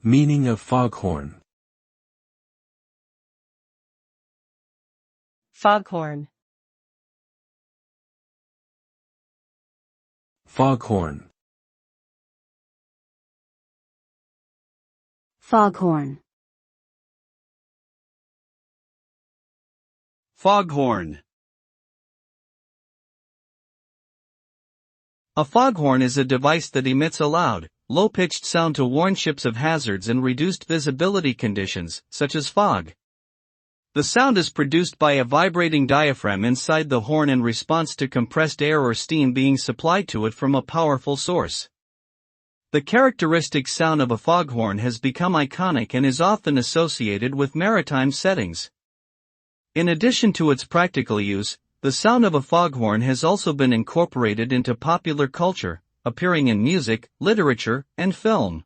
Meaning of foghorn. Foghorn. Foghorn. Foghorn. Foghorn. A foghorn is a device that emits a loud, low-pitched sound to warn ships of hazards and reduced visibility conditions, such as fog. The sound is produced by a vibrating diaphragm inside the horn in response to compressed air or steam being supplied to it from a powerful source. The characteristic sound of a foghorn has become iconic and is often associated with maritime settings. In addition to its practical use, the sound of a foghorn has also been incorporated into popular culture, appearing in music, literature, and film.